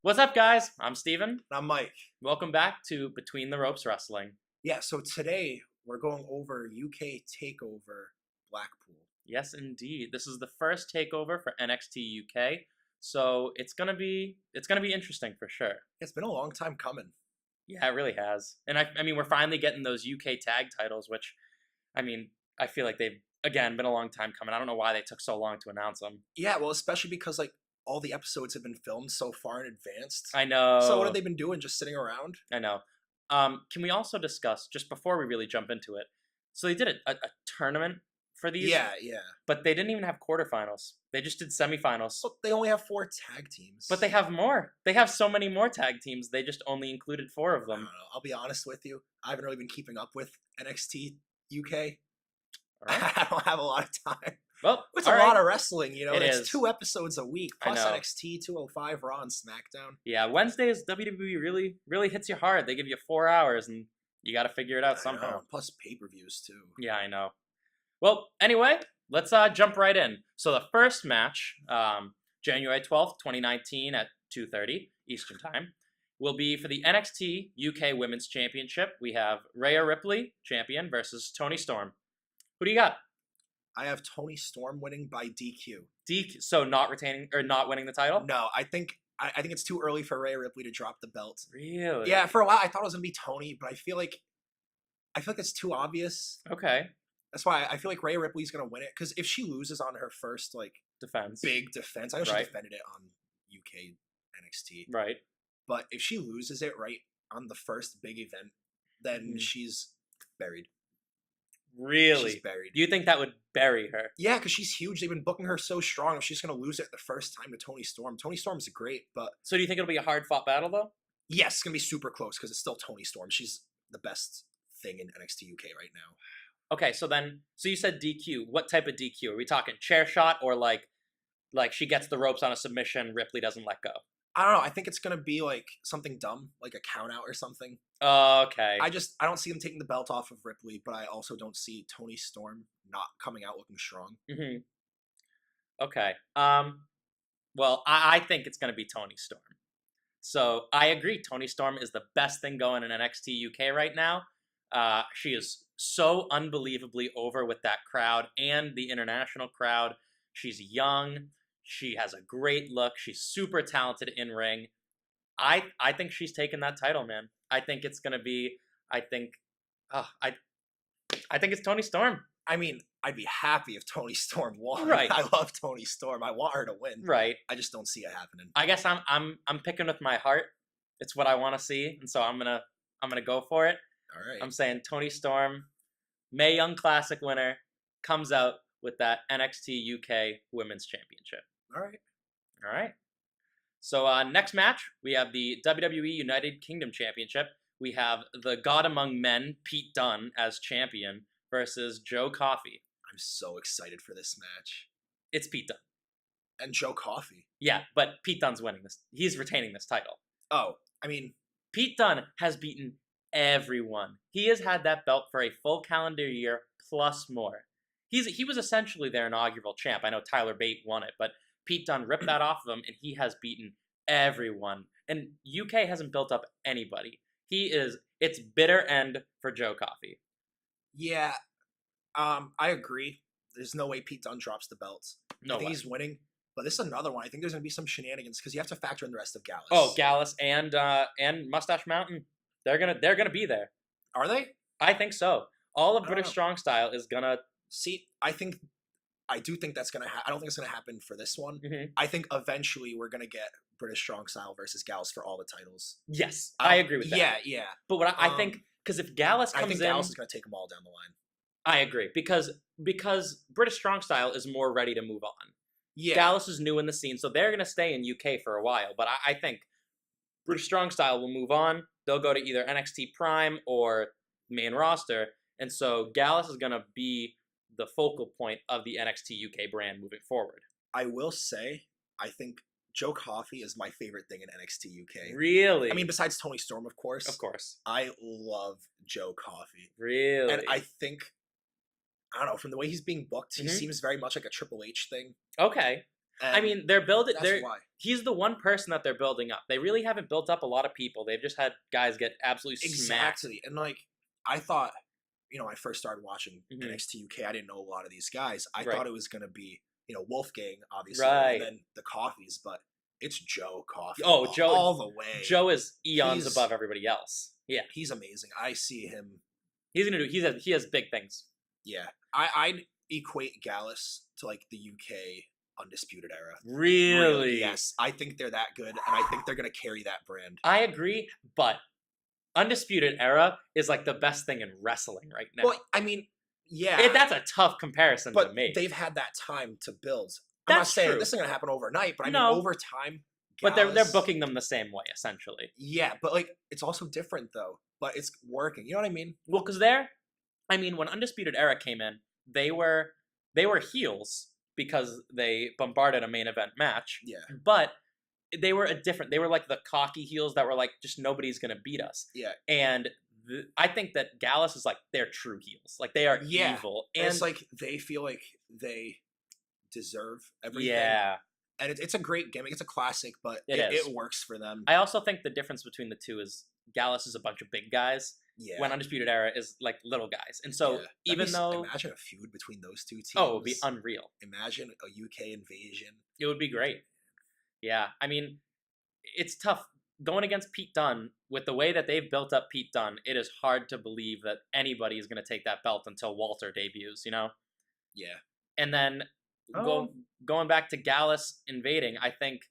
What's up, guys? I'm Steven. And I'm Mike. Welcome back to Between the Ropes Wrestling. Yeah, so today we're going over UK Takeover Blackpool. Yes, indeed. This is the first takeover for NXT UK, so it's gonna be interesting for sure. It's been a long time coming. Yeah, it really has. And I mean, we're finally getting those UK tag titles, which, I mean, I feel like they've again been a long time coming. I don't know why they took so long to announce them. Yeah, well, especially because all the episodes have been filmed so far in advance. I know. So what have they been doing? Just sitting around? I know. Can we also discuss, just before we really jump into it, so they did a tournament for these? Yeah. But they didn't even have quarterfinals. They just did semifinals. Well, they only have 4 tag teams. But they have more. They have so many more tag teams. They just only included 4 of I don't them. know. I'll be honest with you. I haven't really been keeping up with NXT UK. All right. I don't have a lot of time. Well, It's all a right. lot of wrestling, you know. It It's is. 2 episodes a week, I plus know. NXT 205, Raw, and SmackDown. Yeah, Wednesdays WWE really hits you hard. They give you 4 hours, and you got to figure it out I somehow. know. Plus pay-per-views too. Yeah, I know. Well, anyway, let's jump right in. So the first match, January 12th, 2019 at 2:30 Eastern Time, will be for the NXT UK Women's Championship. We have Rhea Ripley, champion, versus Toni Storm. Who do you got? I have Toni Storm winning by DQ. So not retaining or not winning the title? No, I think it's too early for Rhea Ripley to drop the belt. Really? Yeah, for a while I thought it was gonna be Toni, but I feel like it's too obvious. Okay. That's why I feel like Rhea Ripley's gonna win it. Because if she loses on her first Defense. big defense, I know she Right. defended it on UK NXT, Right. but if she loses it right on the first big event, then Mhm. she's buried. Really? She's buried. Do you think that would bury her? Yeah, because she's huge. They've been booking her so strong. If she's gonna lose it the first time to Toni Storm, Toni Storm's great, but So do you think it'll be a hard fought battle though? yes, it's gonna be super close because it's still Toni Storm. She's the best thing in NXT UK right now. Okay, so you said DQ. What type of DQ? Are we talking chair shot or like she gets the ropes on a submission, Ripley doesn't let go? I don't know. I think it's gonna be like something dumb, like a count out or something. Okay. I don't see them taking the belt off of Ripley, but I also don't see Toni Storm not coming out looking strong. Mm-hmm. Okay. Well, I think it's gonna be Toni Storm. So I agree. Toni Storm is the best thing going in NXT UK right now. She is so unbelievably over with that crowd and the international crowd. She's young. She has a great look. She's super talented in ring. I think she's taking that title, man. I think it's gonna be. I think it's Toni Storm. I mean, I'd be happy if Toni Storm won. Right. I love Toni Storm. I want her to win. Right. I just don't see it happening. I guess I'm picking with my heart. It's what I want to see, and so I'm gonna go for it. All right. I'm saying Toni Storm, Mae Young Classic winner, comes out with that NXT UK Women's Championship. All right. All right. So next match, we have the WWE United Kingdom Championship. We have the God Among Men, Pete Dunne, as champion versus Joe Coffey. I'm so excited for this match. It's Pete Dunne. And Joe Coffey. Yeah, but Pete Dunne's winning this. He's retaining this title. Oh, I mean, Pete Dunne has beaten everyone. He has had that belt for a full calendar year plus more. He was essentially their inaugural champ. I know Tyler Bate won it, but Pete Dunne ripped that off of him, and he has beaten everyone. And UK hasn't built up anybody. It's bitter end for Joe Coffey. yeah, I agree. There's no way Pete Dunne drops the belt. No I think way. he's winning. But this is another one. I think there's going to be some shenanigans because you have to factor in the rest of Gallus. Oh, Gallus and Mustache Mountain. They're gonna be there. Are they? I think so. All of I don't British know. Strong Style is gonna. See, I do think that's going to happen. I don't think it's going to happen for this one. Mhm. I think eventually we're going to get British Strong Style versus Gallus for all the titles. Yes, I agree with that. Yeah. But what I think, because if Gallus I comes think in, Gallus is going to take them all down the line. I agree because British Strong Style is more ready to move on. Yeah. Gallus is new in the scene, so they're gonna stay in UK for a while. But I think British Strong Style will move on. They'll go to either NXT Prime or main roster, and so Gallus is gonna be the focal point of the NXT UK brand moving forward. I will say, I think Joe Coffey is my favorite thing in NXT UK. Really? I mean, besides Toni Storm, of course. Of course. I love Joe Coffey. Really? And I think, I don't know, from the way he's being booked, he Mhm. seems very much like a Triple H thing. Okay. And I mean, they're building. that's why. He's the one person that they're building up. They really haven't built up a lot of people. They've just had guys get absolutely smacked. Exactly. And like I thought, when I first started watching Mhm. NXT UK, I didn't know a lot of these guys. I Right. thought it was gonna be, Wolfgang, obviously, Right. and then the Coffees, but it's Joe Coffey. Oh, Joe- all the way. Joe is eons He's- above everybody else. Yeah, He's amazing. I see him. he's gonna do. He has big things. Yeah, I'd equate Gallus to like the UK Undisputed Era. Really? Yes, I think they're that good, and I think they're gonna carry that brand. I agree, but Undisputed Era is like the best thing in wrestling right now. Well, I mean, yeah, That's a tough comparison to but make. they've had that time to build. I'm not That's saying true. this is gonna happen overnight, but I No. mean over time. But they're Gallus- booking them the same way essentially. Yeah, but like it's also different though. But it's working. You know what I mean? Well, because when Undisputed Era came in, they were heels because they bombarded a main event match. Yeah. But they were they were like the cocky heels that were like, just nobody's gonna beat us. Yeah. And I think that Gallus is like their true heels. Like they are Yeah. evil. And it's like they feel like they deserve everything. yeah. And it's a great gimmick. It's a classic, but It is. it works for them. I also think the difference between the two is Gallus is a bunch of big guys, Yeah. when Undisputed Era is like little guys. And so Yeah. That'd even be- though imagine a feud between those two teams. it would be unreal. Imagine a UK invasion. It would be great. Yeah, I mean, it's tough going against Pete Dunne with the way that they've built up Pete Dunne. It is hard to believe that anybody is going to take that belt until Walter debuts. Yeah. And then Oh. going back to Gallus invading, I think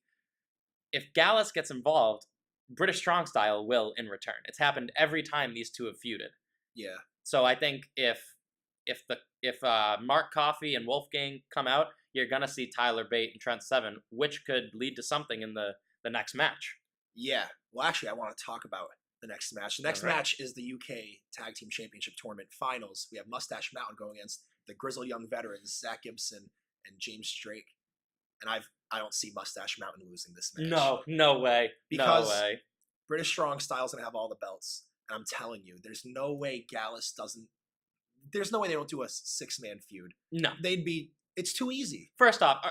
if Gallus gets involved, British Strong Style will in return. It's happened every time these two have feuded. Yeah. So I think if Mark Coffey and Wolfgang come out, you're gonna see Tyler Bate and Trent Seven, which could lead to something in the next match. Yeah. Well, actually, I want to talk about the next match. The next Alright. match is the UK Tag Team Championship Tournament Finals. We have Mustache Mountain going against the Grizzled Young Veterans, Zach Gibson and James Drake. And I don't see Mustache Mountain losing this match. No way. Because- no way. British Strong Style's gonna have all the belts. And I'm telling you, there's no way Gallus doesn't. There's no way they don't do a 6-man feud. No. It's too easy. First off,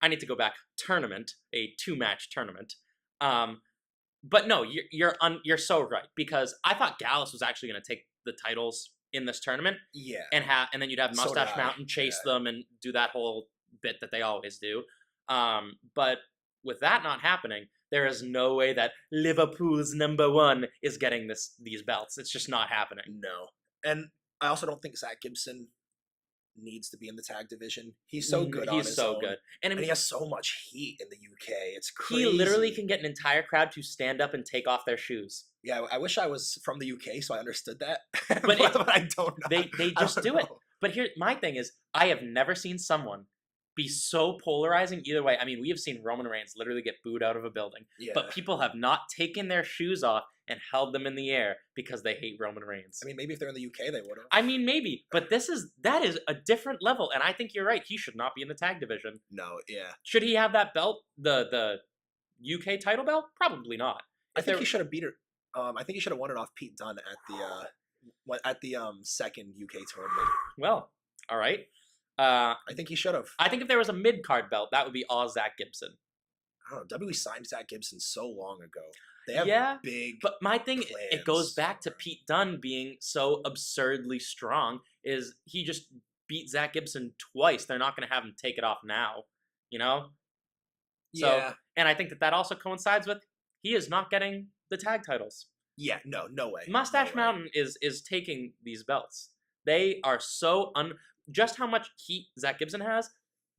I need to go back. Tournament, a 2-match tournament. But no, you're so right, because I thought Gallus was actually going to take the titles in this tournament, Yeah. and then you'd have So did Mustache I, Mountain chase yeah. them and do that whole bit that they always do. But with that not happening, there is no way that Liverpool's #1 is getting these belts. It's just not happening. No. And I also don't think Zach Gibson needs to be in the tag division. He's so good on He's his so own. good. And I And mean, he has so much heat in the UK. It's crazy. he literally can get an entire crowd to stand up and take off their shoes. Yeah, I wish I was from the UK so I understood that. But but I don't know. They I just don't do it. know. But here, my thing is, I have never seen someone be so polarizing either way. I mean, we have seen Roman Reigns literally get booed out of a building, Yeah. but people have not taken their shoes off and held them in the air because they hate Roman Reigns. I mean, maybe if they're in the UK, they would have. I mean, maybe, but that is a different level, and I think you're right. He should not be in the tag division. No, yeah. Should he have that belt, the UK title belt? Probably not. I If think there- he should have beat it. I think he should have won it off Pete Dunne at the second UK tournament. Well, all right. I think he should have. I think if there was a mid card belt, that would be all Zach Gibson. I don't know. WWE signed Zach Gibson so long ago. They have Yeah, big. But my thing, it goes plans back to for him. Pete Dunne being so absurdly strong. Is he just beat Zach Gibson twice? They're not going to have him take it off now, you know. So, Yeah. and I think that also coincides with he is not getting the tag titles. Yeah. No way. Mustache No way. Mountain is taking these belts. They are so just how much heat Zach Gibson has.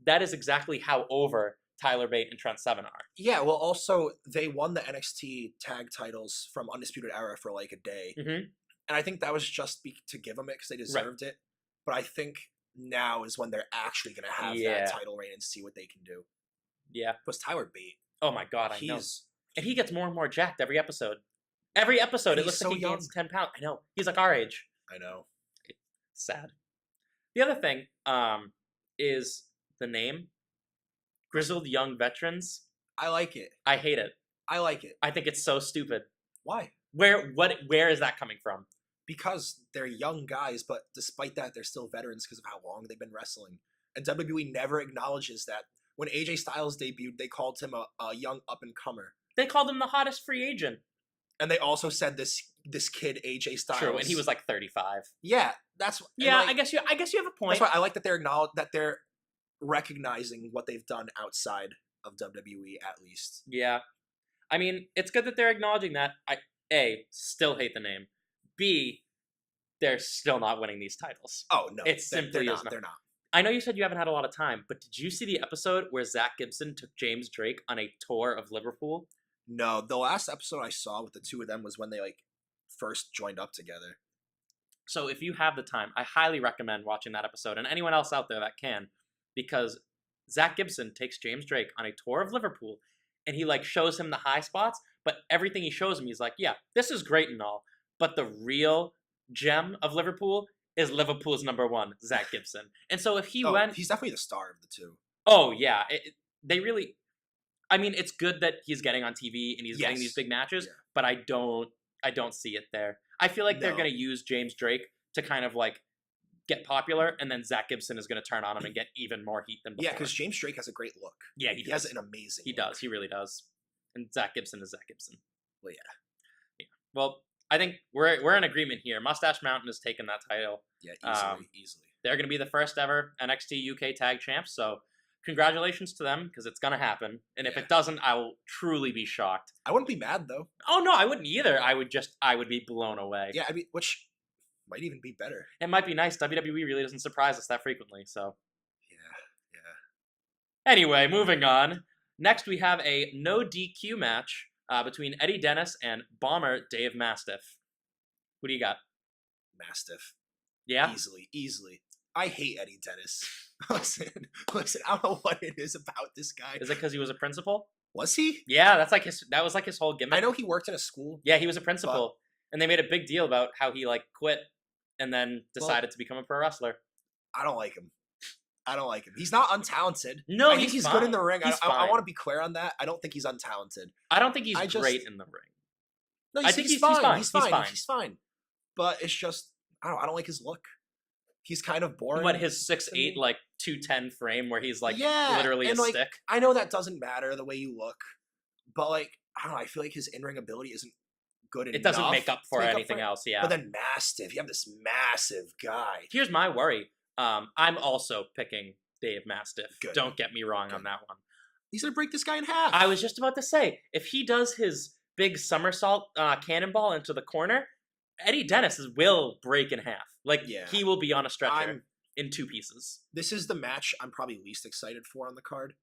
That is exactly how over Tyler Bate and Trent Seven are. Yeah. Well, also they won the NXT tag titles from Undisputed Era for like a day, Mm-hmm. and I think that was just to give them it because they deserved it. But I think now is when they're actually going to have Yeah. that title reign and see what they can do. Yeah. Plus Tyler Bate, Oh my God, I know. he's And he gets more and more jacked every episode. Every episode, And it he's looks so like he gains young. 10 pounds. I know. He's like our age. I know. Sad. The other thing is the name. Grizzled Young Veterans. I like it. I hate it. I like it. I think it's so stupid. Why? Where is that coming from? Because they're young guys, but despite that, they're still veterans because of how long they've been wrestling. And WWE never acknowledges that when AJ Styles debuted, they called him a young up and comer, They called him the hottest free agent. and they also said this kid AJ Styles. True, and he was like 35. Yeah, that's Yeah, like, I guess you have a point. that's why I like that they're recognizing what they've done outside of WWE at least. Yeah. I mean, it's good that they're acknowledging that. A, still hate the name. B, they're still not winning these titles. Oh no, It simply is not. They're not. I know you said you haven't had a lot of time, but did you see the episode where Zach Gibson took James Drake on a tour of Liverpool? No, the last episode I saw with the two of them was when they like first joined up together. So if you have the time, I highly recommend watching that episode, and anyone else out there that can, because Zach Gibson takes James Drake on a tour of Liverpool, and he like shows him the high spots, but everything he shows him, he's like, yeah, this is great and all, but the real gem of Liverpool is Liverpool's number one, Zach Gibson. And so if he went, he's definitely the star of the two. oh yeah, they really. I mean, it's good that he's getting on TV and he's getting these Yes. big matches, Yeah. but I don't see it there. I feel like they're No. gonna use James Drake to kind of like get popular, and then Zach Gibson is gonna turn on him and get even more heat than before. Yeah, because James Drake has a great look. yeah, He has an amazing. he look. does, he really does. And Zach Gibson is Zach Gibson. Well, yeah. Yeah. Well, I think we're in agreement here. Mustache Mountain has taken that title. Yeah, easily. They're gonna be the first ever NXT UK Tag Champs. So congratulations to them, because it's gonna happen. And if Yeah. it doesn't, I will truly be shocked. I wouldn't be mad though. Oh no, I wouldn't either. I would be blown away. Yeah, I mean, which might even be better. It might be nice. WWE really doesn't surprise us that frequently. So Yeah. anyway, moving on. Next, we have a no DQ match between Eddie Dennis and Bomber Dave Mastiff. Who do you got? Mastiff. Yeah. Easily. I hate Eddie Dennis. listen. I don't know what it is about this guy. Is it because he was a principal? Was he? Yeah, that was like his whole gimmick. I know he worked in a school. Yeah, he was a principal, and they made a big deal about how he like quit and then decided to become a pro wrestler. I don't like him. He's not untalented. No, I think he's good in the ring. He's I fine. want to be clear on that. I don't think he's untalented. I don't think he's I just- great in the ring. No, I think he's fine. fine. He's He's fine. fine. He's fine. But it's just I don't like his look. He's kind of boring. What, his to 6'8", me. like 210 frame where he's like Yeah, literally a and, like, stick? I know that doesn't matter the way you look, but like I don't know. I feel like his in-ring ability isn't good enough. It doesn't make up for to anything else, yeah. But then Mastiff, you have this massive guy. Here's my worry. I'm also picking Dave Mastiff. Good. Don't get me wrong on Good. that one. He's gonna break this guy in half. I was just about to say, if he does his big somersault cannonball into the corner, Eddie Dennis will break in half. Like, Yeah. he will be on a stretcher I'm- in 2 pieces. This is the match I'm probably least excited for on the card.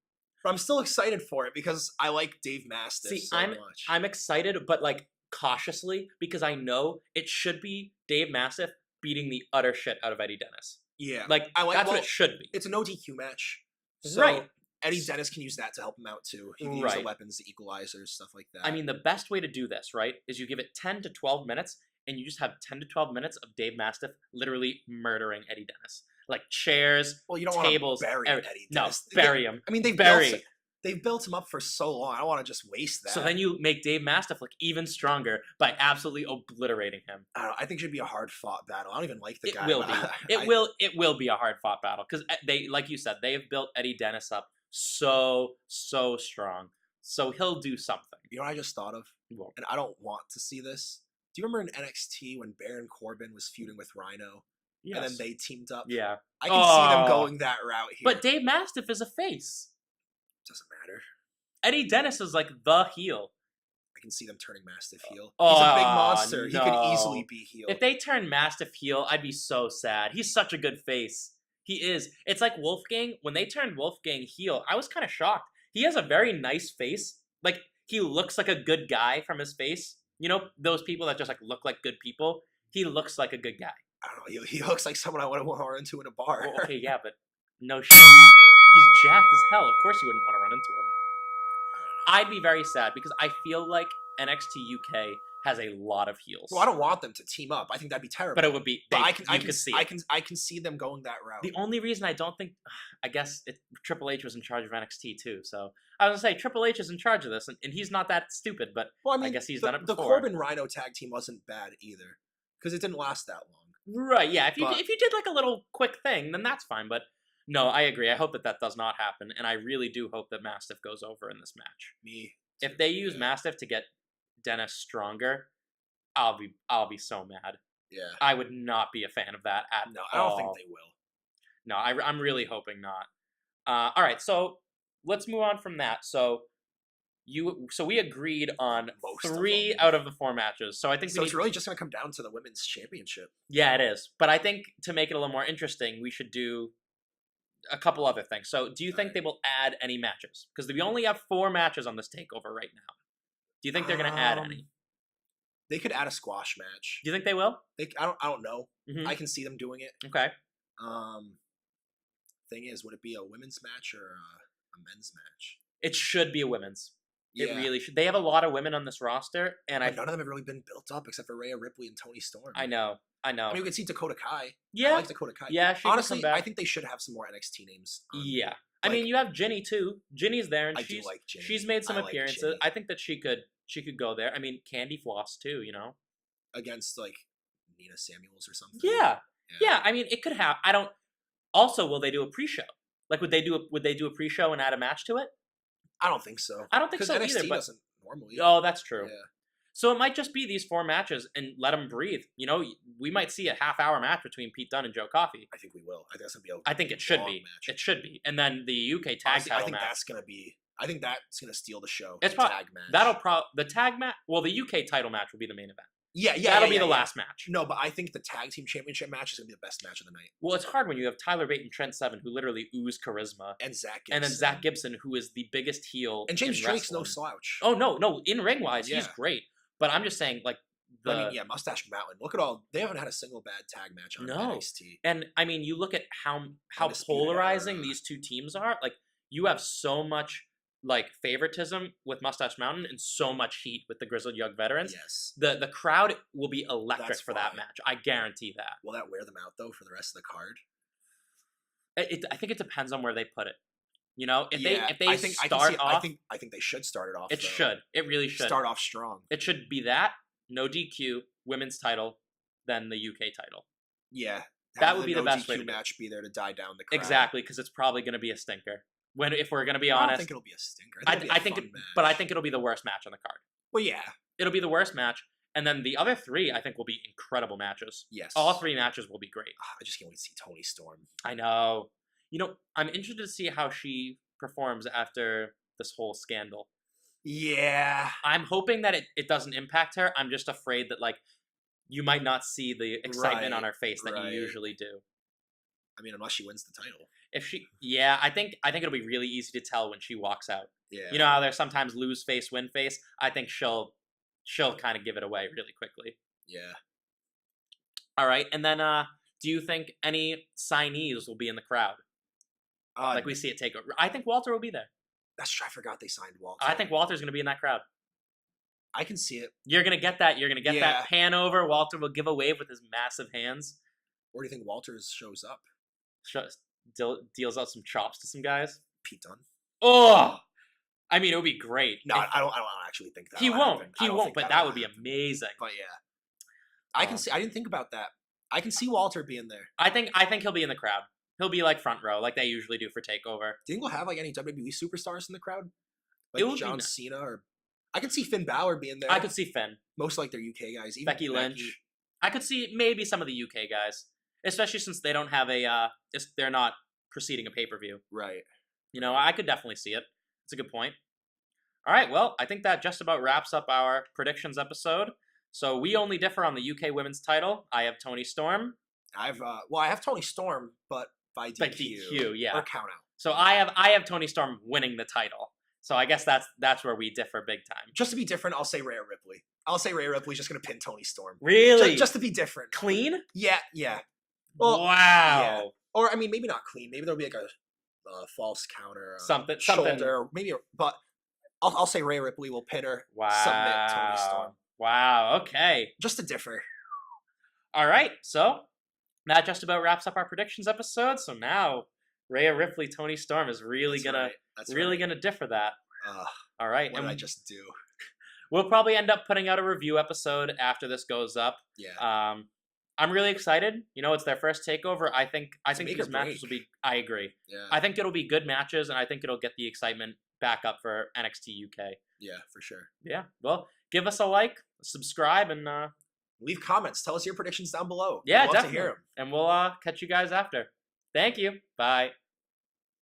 But I'm still excited for it because I like Dave Mastiff See, so much. I'm excited, but like cautiously, because I know it should be Dave Mastiff beating the utter shit out of Eddie Dennis. yeah. Like, I like- that's well, what it should be. It's a no DQ match. So Right. Eddie Dennis can use that to help him out too. He can use the Right. weapons, the equalizers, stuff like that. I mean, the best way to do this, right, is you give it 10 to 12 minutes, and you just have 10 to 12 minutes of Dave Mastiff literally murdering Eddie Dennis. Like, chairs, well, you don't tables, want to bury every- Eddie no, Dennis. bury him. I mean, Bury. they've built him up for so long. I don't want to just waste that. So then you make Dave Mastiff look even stronger by absolutely obliterating him. I don't know. I think it should be a hard fought battle. I don't even like the It guy. will but be. I- It will be a hard fought battle because they, like you said, they have built Eddie Dennis up so strong. So he'll do something. You know what I just thought of? Well, And I don't want to see this. Do you remember in NXT when Baron Corbin was feuding with Rhino? yes. And then they teamed up? yeah. I can see them Oh. going that route here. But Dave Mastiff is a face. doesn't matter. Eddie Dennis is like the heel. I can see them turning Mastiff heel. Oh, He's a big monster. He no. could easily be heel. If they turn Mastiff heel, I'd be so sad. He's such a good face. He is. It's like Wolfgang. When they turned Wolfgang heel, I was kind of shocked. He has a very nice face. Like, he looks like a good guy from his face. You know, those people that just like look like good people? He looks like a good guy. I don't know. He looks like someone I would want to run into in a bar. Well, okay, yeah, but no shit. He's jacked as hell. Of course you wouldn't want to run into him. I'd be very sad because I feel like NXT UK has a lot of heels. Well, I don't want them to team up. I think that'd be terrible. But it would be. But They, I can, you could see it. I can see them going that route. The only reason I don't think, I guess Triple H was in charge of NXT too. So I was gonna say Triple H is in charge of this, and he's not that stupid. But well, I mean, guess he's the, done it the before. Corbin Rhino tag team wasn't bad either because it didn't last that long. right, yeah. If you But- did like a little quick thing, then that's fine. But No, I agree. I hope that does not happen, and I really do hope that Mastiff goes over in this match. Me If too. they use Yeah. Mastiff to get Dennis stronger, I'll be so mad. Yeah. I would not be a fan of that at No, I all. don't think they will. No, I'm really hoping not. All right, so let's move on from that. So we agreed on Most of 3 them. out of the 4 matches. So I think So we it's need, really just gonna come down to the women's championship. yeah, it is. But I think to make it a little more interesting, we should do a couple other things. So do you think Alright. they will add any matches? Because we only have 4 matches on this takeover right now. Do you think they're going to add any? They could add a squash match. Do you think they will? I don't know. Mhm. I can see them doing it. Okay. Thing is, would it be a women's match or a men's match? It should be a women's. It Yeah. really should. They have a lot of women on this roster, and But none of them have really been built up except for Rhea Ripley and Tony Storm. I know. I mean, we could see Dakota Kai. Yeah. I like Dakota Kai. Yeah, she honestly, can come back. I think they should have some more NXT names. Yeah. I mean, you have Ginny too. Ginny's there, and I do like Ginny. she's made some I like appearances. Ginny. I think that she could go there. I mean, Candy Floss too. You know. Against like Nina Samuels or something. Yeah. I mean, it could have. I don't. Also, will they do a pre-show? Like, would they do a pre-show and add a match to it? I don't think so. I don't think so NXT either. But doesn't normally. oh, that's true. Yeah. So it might just be these 4 matches and let them breathe. You know, we might see a half-hour match between Pete Dunne and Joe Coffey. I think we will. I think that's gonna be a I think it should long be. match. It should be. And then the UK tag Honestly, title I think match. that's gonna be. I think that's gonna steal the show. It's the tag match. the tag match. Well, the UK title match will be the main event. Yeah. That'll be the last match. No, but I think the tag team championship match is gonna be the best match of the night. Well, it's hard when you have Tyler Bate and Trent Seven, who literally ooze charisma, And Zach Gibson. and then Zach Gibson, who is the biggest heel. And James in Drake's no wrestling. slouch. Oh no! In ring wise, he's Yeah. great. But I'm just saying, like I mean, yeah, Mustache Mountain. Look at all. They haven't had a single bad tag match on No. NXT. And I mean, you look at how Undisputed polarizing Era. these two teams are. Like, you have so much like favoritism with Mustache Mountain and so much heat with the Grizzled Young Veterans. Yes. The crowd will be electric That's for that fine. match. I guarantee that. Will that wear them out though for the rest of the card? I think it depends on where they put it. You know, if they I think I can start see, off, I think they should start it off. it though. should. It really should. Start off strong. It should be that no DQ women's title, then the UK title. Yeah. That Have would be the best way DQ to do it. match be there to die down the crowd. Exactly, because it's probably going to be a stinker. If we're going to be I don't honest, think it'll be a stinker. I think but I think it'll be the worst match on the card. Well, yeah. It'll be the worst match, and then the other 3 I think will be incredible matches. Yes. All 3 matches will be great. I just can't wait to see Tony Storm. I know. You know, I'm interested to see how she performs after this whole scandal. Yeah. I'm hoping that it doesn't impact her. I'm just afraid that like you might not see the excitement on her face that you usually do. I mean, unless she wins the title. If she, I think it'll be really easy to tell when she walks out. Yeah. You know how there's sometimes lose face, win face. I think she'll kind of give it away really quickly. Yeah. All right, and then do you think any signees will be in the crowd like we see at Takeover? I think Walter will be there. That's true. I forgot they signed Walter. I think Walter's going to be in that crowd. I can see it. You're going to get that. You're going to get Yeah. that pan over. Walter will give a wave with his massive hands. Where do you think Walters shows up? Deals out some chops to some guys. Pete Dunne. Oh, I mean, it would be great. No, I don't actually think that. He won't. Happen. He I don't won't. think But that'll that would be happen. amazing. But yeah, I can see. I didn't think about that. I can see Walter being there. I think he'll be in the crowd. He'll be like front row, like they usually do for Takeover. Do you think we'll have like any WWE superstars in the crowd? It Like would be John nice. Cena, or I could see Finn Balor being there. I could see Finn, most like their UK guys, even Becky Lynch. I could see maybe some of the UK guys, especially since they don't have they're not preceding a pay-per-view. Right. You know, I could definitely see it. It's a good point. All right, well, I think that just about wraps up our predictions episode. So we only differ on the UK women's title. I have Tony Storm. I have Tony Storm, but by DQ, By DQ, yeah. or count out. So I have Tony Storm winning the title. So I guess that's where we differ big time. Just to be different, I'll say Rhea Ripley. I'll say Rhea Ripley's just gonna pin Tony Storm. Really? Just to be different. Clean? Yeah. Well, wow. yeah. Or I mean, maybe not clean. Maybe there'll be like a false counter, Something. shoulder, maybe. But I'll say Rhea Ripley will pin her. Wow. Submit Tony Storm. Wow. Okay. Just to differ. All right. So that just about wraps up our predictions episode. So now Rhea Ripley, Tony Storm is really That's gonna differ that. All right. What and did I just do? we'll probably end up putting out a review episode after this goes up. Yeah. I'm really excited. You know, it's their first takeover. I think make these or matches will break. be. I agree. Yeah, I think it'll be good matches, and I think it'll get the excitement back up for NXT UK. yeah, for sure. Yeah. Well, give us a like, subscribe, and Leave comments. Tell us your predictions down below. yeah, We'd love to hear definitely. them. And we'll catch you guys after. Thank you. Bye.